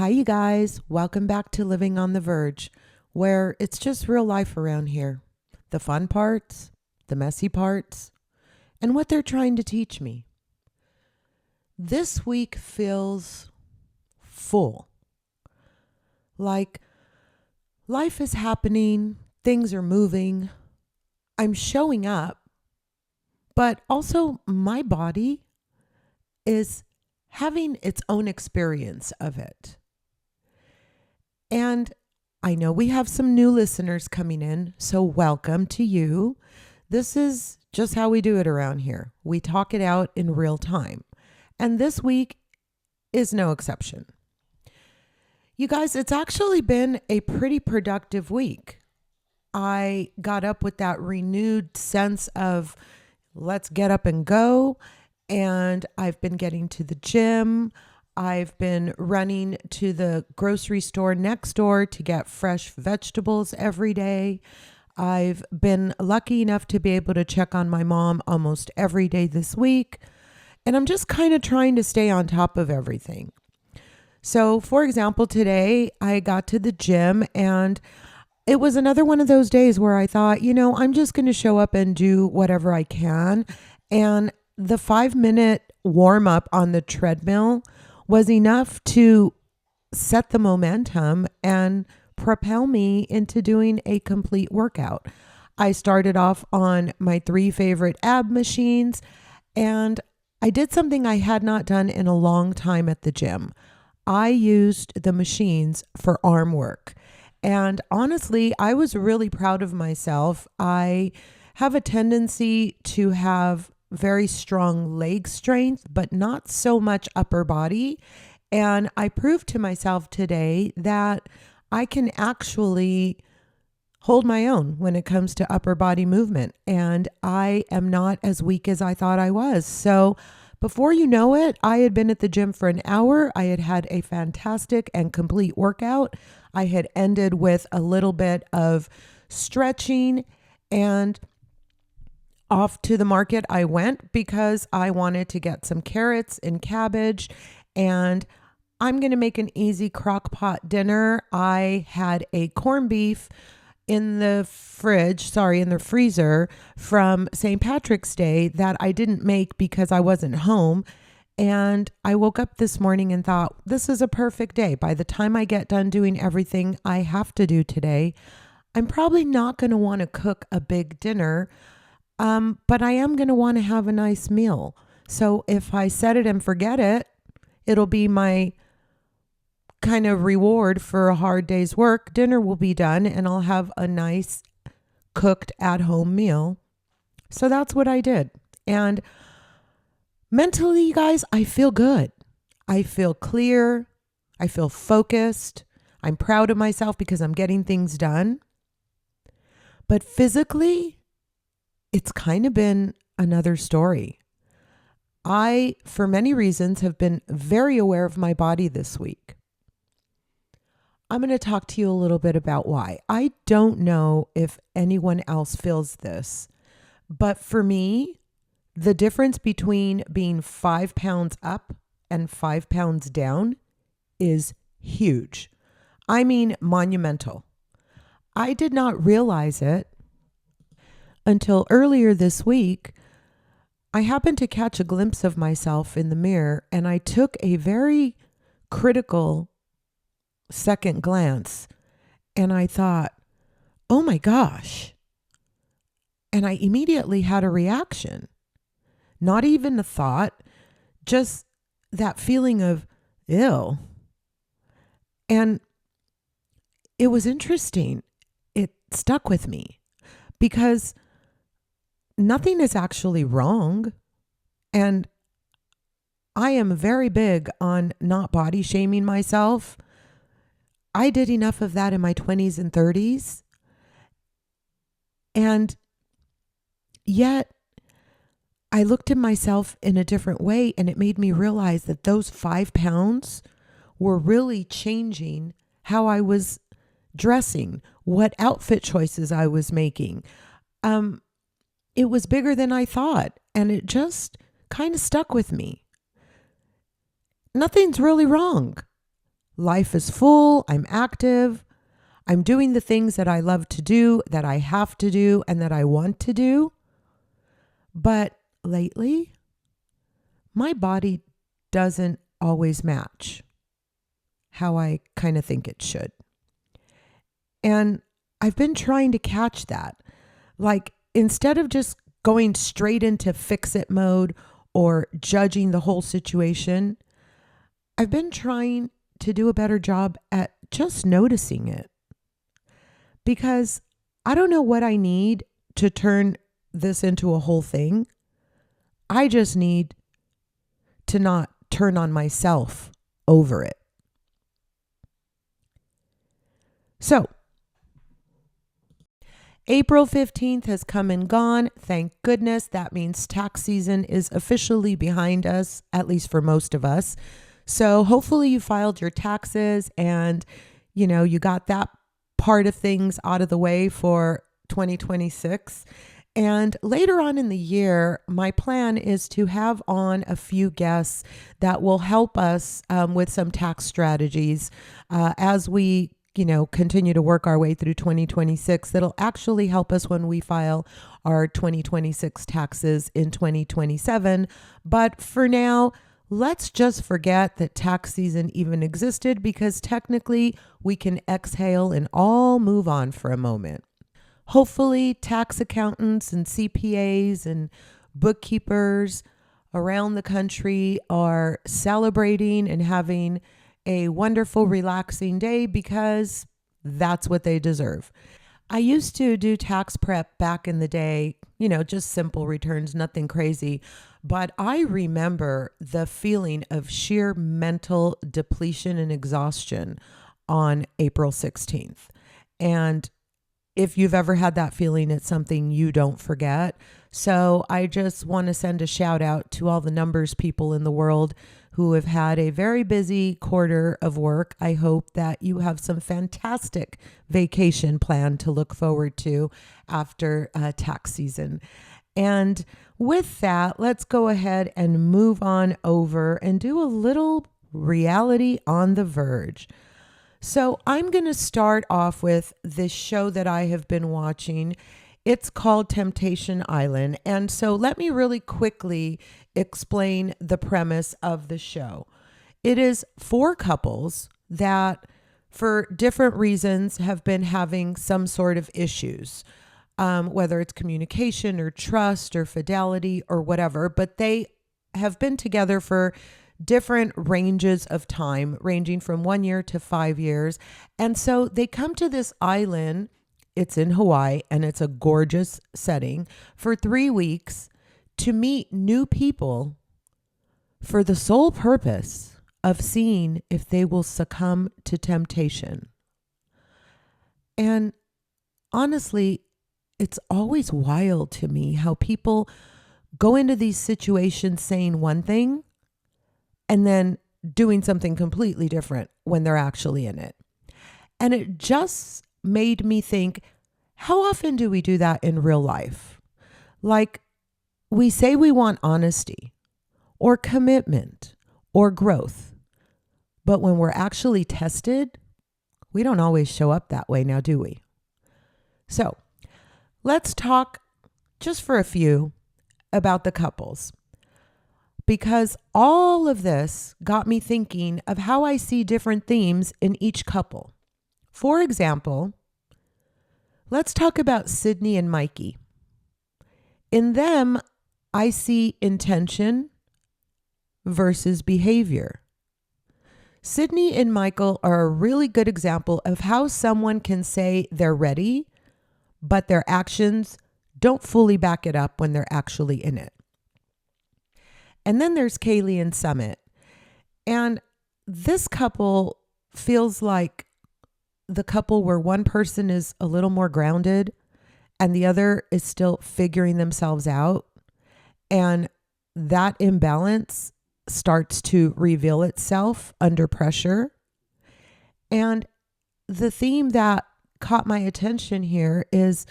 Hi, you guys. Welcome back to Living on the Verge, where it's just real life around here. The fun parts, the messy parts, and what they're trying to teach me. This week feels full. Like life is happening, things are moving, I'm showing up, but also my body is having its own experience of it. And I know we have some new listeners coming in, so welcome to you. This is just how we do it around here. We talk it out in real time. And this week is no exception. You guys, it's actually been a pretty productive week. I got up with that renewed sense of let's get up and go. And I've been getting to the gym. I've been running to the grocery store next door to get fresh vegetables every day. I've been lucky enough to be able to check on my mom almost every day this week. And I'm just kind of trying to stay on top of everything. So, for example, today I got to the gym and it was another one of those days where I thought, I'm just going to show up and do whatever I can. And the 5-minute warm up on the treadmill was enough to set the momentum and propel me into doing a complete workout. I started off on my 3 favorite ab machines, and I did something I had not done in a long time at the gym. I used the machines for arm work. And honestly, I was really proud of myself. I have a tendency to have very strong leg strength, but not so much upper body. And I proved to myself today that I can actually hold my own when it comes to upper body movement. And I am not as weak as I thought I was. So before you know it, I had been at the gym for an hour. I had had a fantastic and complete workout. I had ended with a little bit of stretching, and off to the market I went because I wanted to get some carrots and cabbage, and I'm going to make an easy crock pot dinner. I had a corned beef in the freezer from St. Patrick's Day that I didn't make because I wasn't home. And I woke up this morning and thought, this is a perfect day. By the time I get done doing everything I have to do today, I'm probably not going to want to cook a big dinner. But I am going to want to have a nice meal. So if I set it and forget it, it'll be my kind of reward for a hard day's work. Dinner will be done and I'll have a nice cooked at-home meal. So that's what I did. And mentally, you guys, I feel good. I feel clear. I feel focused. I'm proud of myself because I'm getting things done. But physically, it's kind of been another story. I, for many reasons, have been very aware of my body this week. I'm going to talk to you a little bit about why. I don't know if anyone else feels this, but for me, the difference between being 5 pounds up and 5 pounds down is huge. I mean, monumental. I did not realize it until earlier this week. I happened to catch a glimpse of myself in the mirror, and I took a very critical second glance, and I thought, oh my gosh. And I immediately had a reaction. Not even a thought, just that feeling of ew. And it was interesting. It stuck with me because nothing is actually wrong. And I am very big on not body shaming myself. I did enough of that in my 20s and 30s. And yet I looked at myself in a different way, and it made me realize that those 5 pounds were really changing how I was dressing, what outfit choices I was making. It was bigger than I thought, and it just kind of stuck with me. Nothing's really wrong. Life is full. I'm active. I'm doing the things that I love to do, that I have to do, and that I want to do. But lately, my body doesn't always match how I kind of think it should. And I've been trying to catch that. Like, instead of just going straight into fix it mode or judging the whole situation, I've been trying to do a better job at just noticing it. Because I don't know what I need to turn this into a whole thing. I just need to not turn on myself over it. So, April 15th has come and gone. Thank goodness. That means tax season is officially behind us, at least for most of us. So hopefully you filed your taxes and, you got that part of things out of the way for 2026. And later on in the year, my plan is to have on a few guests that will help us with some tax strategies as we continue to work our way through 2026. That'll actually help us when we file our 2026 taxes in 2027. But for now, let's just forget that tax season even existed, because technically we can exhale and all move on for a moment. Hopefully, tax accountants and CPAs and bookkeepers around the country are celebrating and having a wonderful, relaxing day, because that's what they deserve. I used to do tax prep back in the day, just simple returns, nothing crazy. But I remember the feeling of sheer mental depletion and exhaustion on April 16th. And if you've ever had that feeling, it's something you don't forget. So I just want to send a shout out to all the numbers people in the world who have had a very busy quarter of work. I hope that you have some fantastic vacation planned to look forward to after tax season. And with that, let's go ahead and move on over and do a little reality on the Verge. So I'm going to start off with this show that I have been watching. It's called Temptation Island. And so let me really quickly explain the premise of the show. It is 4 couples that, for different reasons, have been having some sort of issues, whether it's communication or trust or fidelity or whatever, but they have been together for different ranges of time, ranging from 1 year to 5 years. And so they come to this island. It's in Hawaii, and it's a gorgeous setting, for 3 weeks to meet new people for the sole purpose of seeing if they will succumb to temptation. And honestly, it's always wild to me how people go into these situations saying one thing and then doing something completely different when they're actually in it. And it just made me think, how often do we do that in real life? Like, we say we want honesty or commitment or growth, but when we're actually tested, we don't always show up that way now, do we? So let's talk just for a few about the couples, because all of this got me thinking of how I see different themes in each couple. For example, let's talk about Sydney and Mikey. In them, I see intention versus behavior. Sydney and Michael are a really good example of how someone can say they're ready, but their actions don't fully back it up when they're actually in it. And then there's Kaylee and Summit. And this couple feels like the couple where one person is a little more grounded and the other is still figuring themselves out. And that imbalance starts to reveal itself under pressure. And the theme that caught my attention here is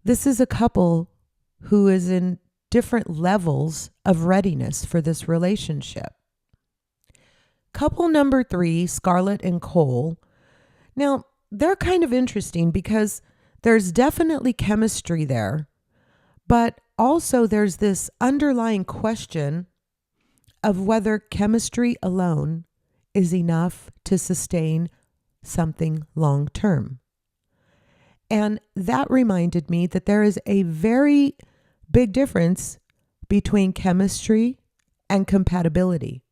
this is a couple who is in different levels of readiness for this relationship. Couple number 3, Scarlett and Cole. Now, they're kind of interesting because there's definitely chemistry there, but also there's this underlying question of whether chemistry alone is enough to sustain something long term. And that reminded me that there is a very big difference between chemistry and compatibility.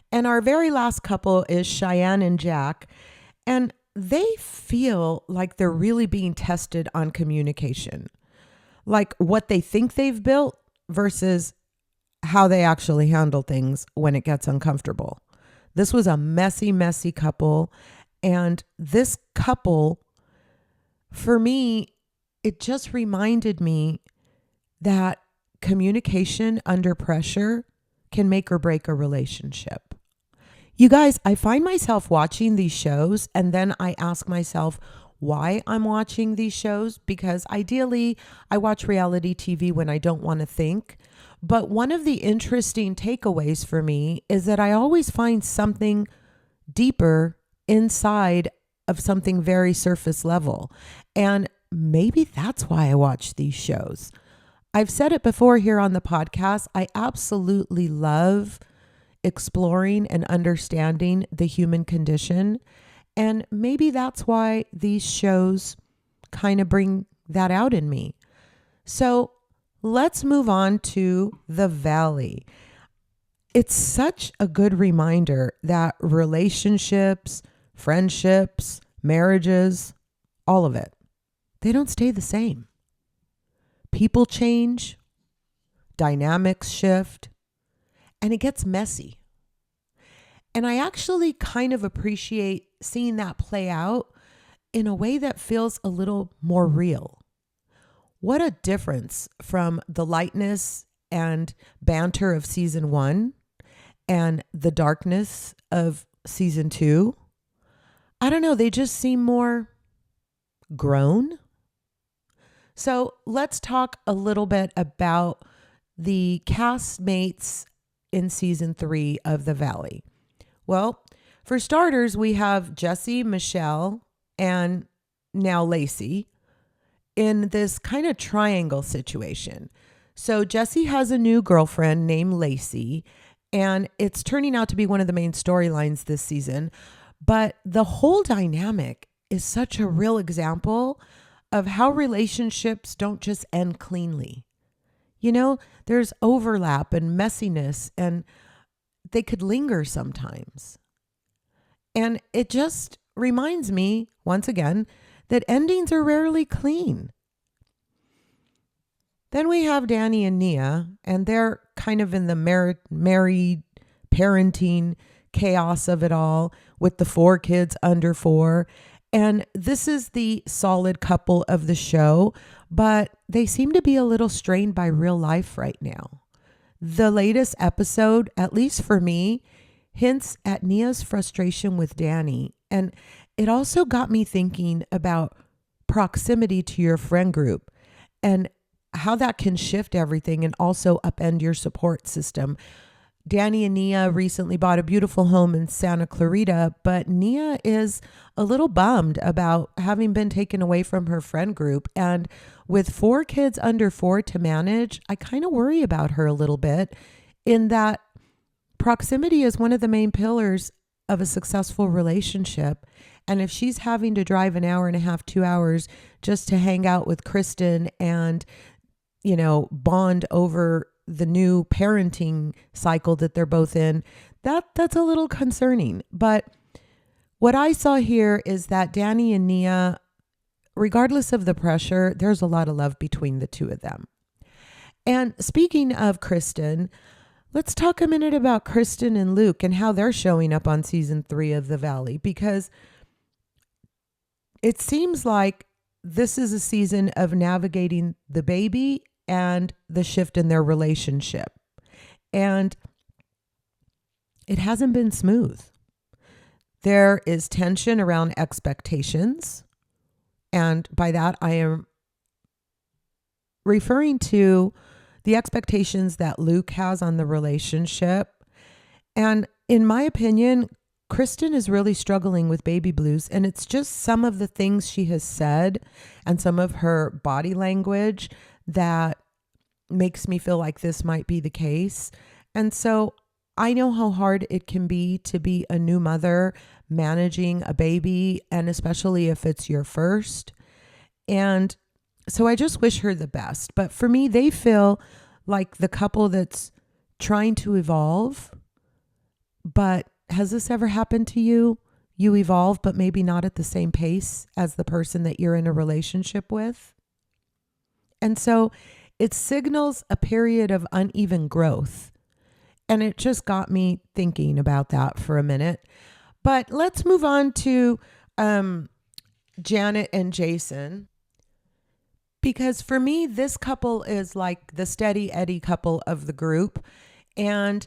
And our very last couple is Cheyenne and Jack. And they feel like they're really being tested on communication, like what they think they've built versus how they actually handle things when it gets uncomfortable. This was a messy, messy couple. And this couple, for me, it just reminded me that communication under pressure can make or break a relationship. You guys, I find myself watching these shows and then I ask myself why I'm watching these shows, because ideally I watch reality TV when I don't want to think. But one of the interesting takeaways for me is that I always find something deeper inside of something very surface level. And maybe that's why I watch these shows. I've said it before here on the podcast. I absolutely love exploring and understanding the human condition. And maybe that's why these shows kind of bring that out in me. So let's move on to The Valley. It's such a good reminder that relationships, friendships, marriages, all of it, they don't stay the same. People change, dynamics shift, and it gets messy. And I actually kind of appreciate seeing that play out in a way that feels a little more real. What a difference from the lightness and banter of season 1 and the darkness of season 2. I don't know, they just seem more grown. So let's talk a little bit about the castmates in season 3 of The Valley. Well, for starters, we have Jesse, Michelle, and now Lacey in this kind of triangle situation. So Jesse has a new girlfriend named Lacey, and it's turning out to be one of the main storylines this season. But the whole dynamic is such a real example of how relationships don't just end cleanly. You know, there's overlap and messiness, and they could linger sometimes. And it just reminds me, once again, that endings are rarely clean. Then we have Danny and Nia, and they're kind of in the married parenting chaos of it all with the 4 kids under 4. And this is the solid couple of the show, but they seem to be a little strained by real life right now. The latest episode, at least for me, hints at Nia's frustration with Danny. And it also got me thinking about proximity to your friend group and how that can shift everything and also upend your support system. Danny and Nia recently bought a beautiful home in Santa Clarita, but Nia is a little bummed about having been taken away from her friend group. And with 4 kids under 4 to manage, I kind of worry about her a little bit, in that proximity is one of the main pillars of a successful relationship. And if she's having to drive an hour and a half, 2 hours just to hang out with Kristen and, you know, bond over the new parenting cycle that they're both in, that's a little concerning. But what I saw here is that Danny and Nia, regardless of the pressure, there's a lot of love between the two of them. And speaking of Kristen, let's talk a minute about Kristen and Luke and how they're showing up on season 3 of The Valley, because it seems like this is a season of navigating the baby and the shift in their relationship. And it hasn't been smooth. There is tension around expectations. And by that, I am referring to the expectations that Luke has on the relationship And in my opinion, Kristen is really struggling with baby blues. And it's just some of the things she has said and some of her body language that makes me feel like this might be the case. And so I know how hard it can be to be a new mother managing a baby, and especially if it's your first. And so I just wish her the best. But for me, they feel like the couple that's trying to evolve. But has this ever happened to you? You evolve, but maybe not at the same pace as the person that you're in a relationship with. And so it signals a period of uneven growth. And it just got me thinking about that for a minute. But let's move on to Janet and Jason. Because for me, this couple is like the steady Eddie couple of the group. And,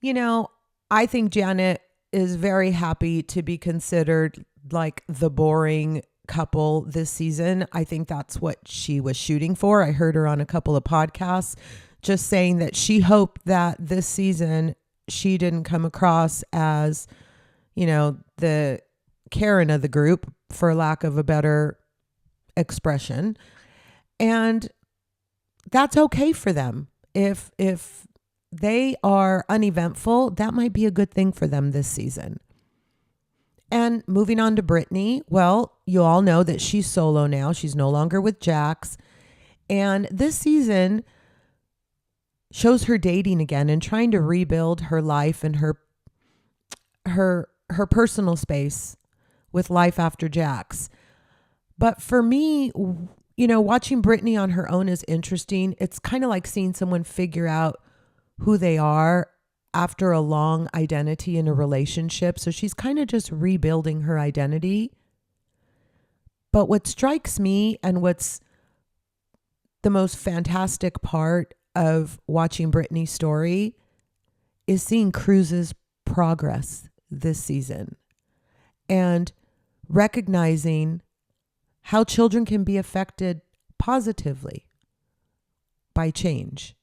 you know, I think Janet is very happy to be considered like the boring couple this season. I think that's what she was shooting for. I heard her on a couple of podcasts just saying that she hoped that this season she didn't come across as, you know, the Karen of the group, for lack of a better expression. And that's okay for them. If they are uneventful, that might be a good thing for them this season. And moving on to Brittany, well, you all know that she's solo now. She's no longer with Jax. And this season shows her dating again and trying to rebuild her life and her personal space with life after Jax. But for me, you know, watching Brittany on her own is interesting. It's kind of like seeing someone figure out who they are after a long identity in a relationship. So she's kind of just rebuilding her identity. But what strikes me and what's the most fantastic part of watching Brittany's story is seeing Cruz's progress this season and recognizing how children can be affected positively by change.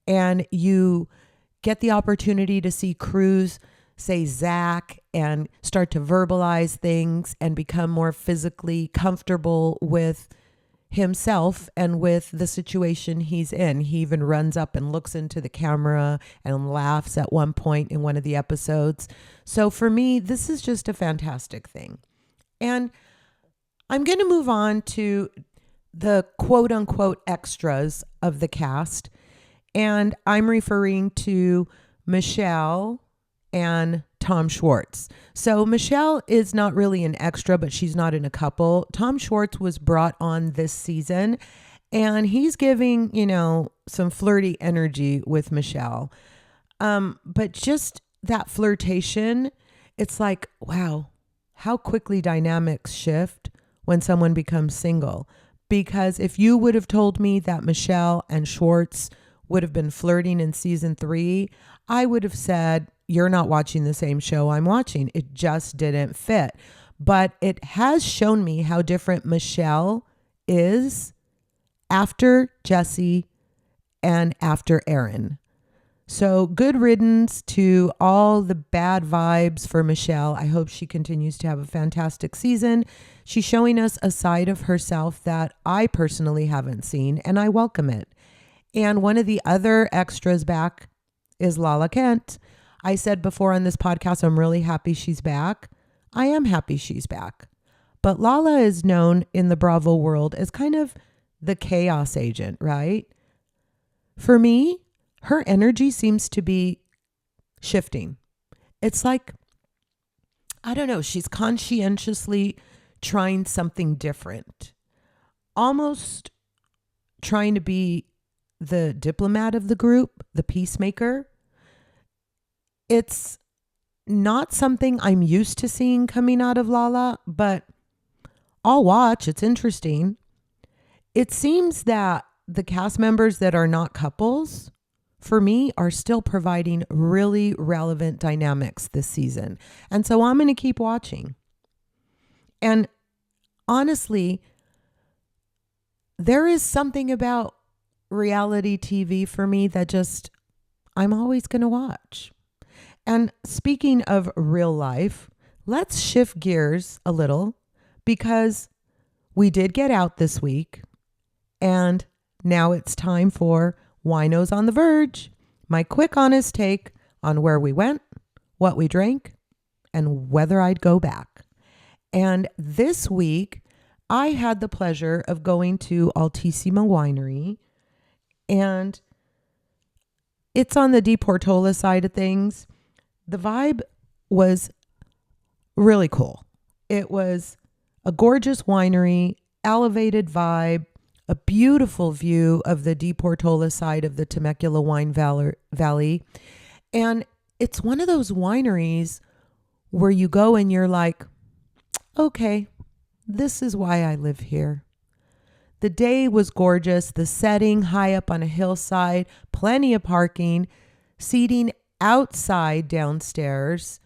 And you get the opportunity to see Cruz say Zach and start to verbalize things and become more physically comfortable with himself and with the situation he's in. He even runs up and looks into the camera and laughs at one point in one of the episodes. So for me, this is just a fantastic thing. And I'm going to move on to the quote unquote extras of the cast. And I'm referring to Michelle and Tom Schwartz. So Michelle is not really an extra, but she's not in a couple. Tom Schwartz was brought on this season and he's giving, you know, some flirty energy with Michelle. But just that flirtation, it's like, wow, how quickly dynamics shift when someone becomes single. Because if you would have told me that Michelle and Schwartz would have been flirting in season 3, I would have said, you're not watching the same show I'm watching. It just didn't fit. But it has shown me how different Michelle is after Jesse and after Aaron. So good riddance to all the bad vibes for Michelle. I hope she continues to have a fantastic season. She's showing us a side of herself that I personally haven't seen, and I welcome it. And one of the other extras back is Lala Kent. I said before on this podcast, I'm really happy she's back. I am happy she's back. But Lala is known in the Bravo world as kind of the chaos agent, right? For me, her energy seems to be shifting. It's like, I don't know, she's conscientiously trying something different. Almost trying to be the diplomat of the group, the peacemaker. It's not something I'm used to seeing coming out of Lala, but I'll watch. It's interesting. It seems that the cast members that are not couples, for me, are still providing really relevant dynamics this season. And so I'm going to keep watching. And honestly, there is something about reality TV for me that just, I'm always going to watch. And speaking of real life, let's shift gears a little because we did get out this week and now it's time for Winos on the Verge, my quick honest take on where we went, what we drank, and whether I'd go back. And this week, I had the pleasure of going to Altisima Winery, and it's on the Di Portola side of things. The vibe was really cool. It was a gorgeous winery, elevated vibe, a beautiful view of the Di Portola side of the Temecula wine valley. And it's one of those wineries where you go and you're like, okay, this is why I live here. The day was gorgeous, the setting high up on a hillside, plenty of parking, seating outside downstairs.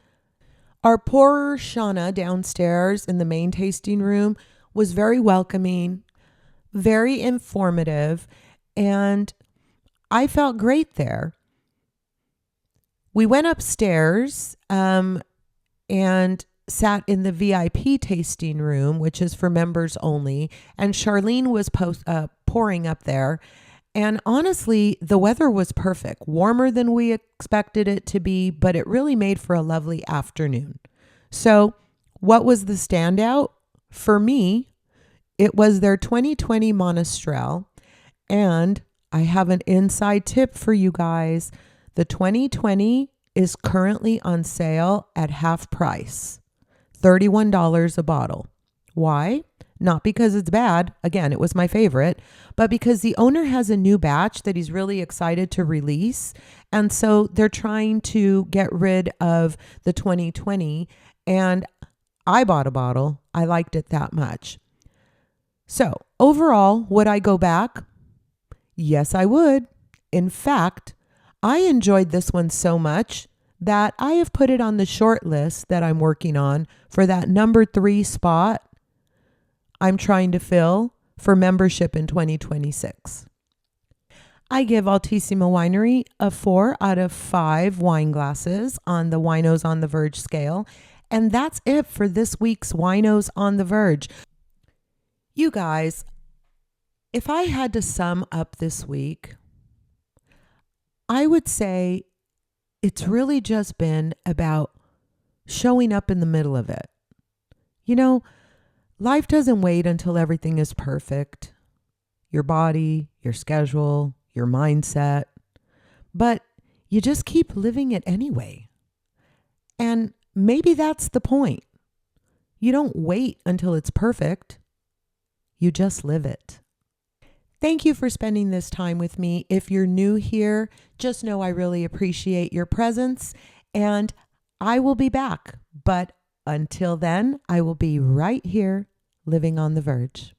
Our poor Shauna downstairs in the main tasting room was very welcoming, very informative, and I felt great there. We went upstairs and sat in the VIP tasting room, which is for members only, and Charlene was pouring up there. And honestly, the weather was perfect, warmer than we expected it to be, but it really made for a lovely afternoon. So what was the standout? For me, it was their 2020 Monastrell. And I have an inside tip for you guys. The 2020 is currently on sale at half price, $31 a bottle. Why? Not because it's bad. Again, it was my favorite, but because the owner has a new batch that he's really excited to release. And so they're trying to get rid of the 2020. And I bought a bottle. I liked it that much. So overall, would I go back? Yes, I would. In fact, I enjoyed this one so much that I have put it on the short list that I'm working on for that number 3 spot I'm trying to fill for membership in 2026. I give Altisima Winery a 4 out of 5 wine glasses on the Winos on the Verge scale. And that's it for this week's Winos on the Verge. You guys, if I had to sum up this week, I would say it's really just been about showing up in the middle of it. You know, life doesn't wait until everything is perfect. Your body, your schedule, your mindset. But you just keep living it anyway. And maybe that's the point. You don't wait until it's perfect. You just live it. Thank you for spending this time with me. If you're new here, just know I really appreciate your presence and I will be back. But until then, I will be right here living on the verge.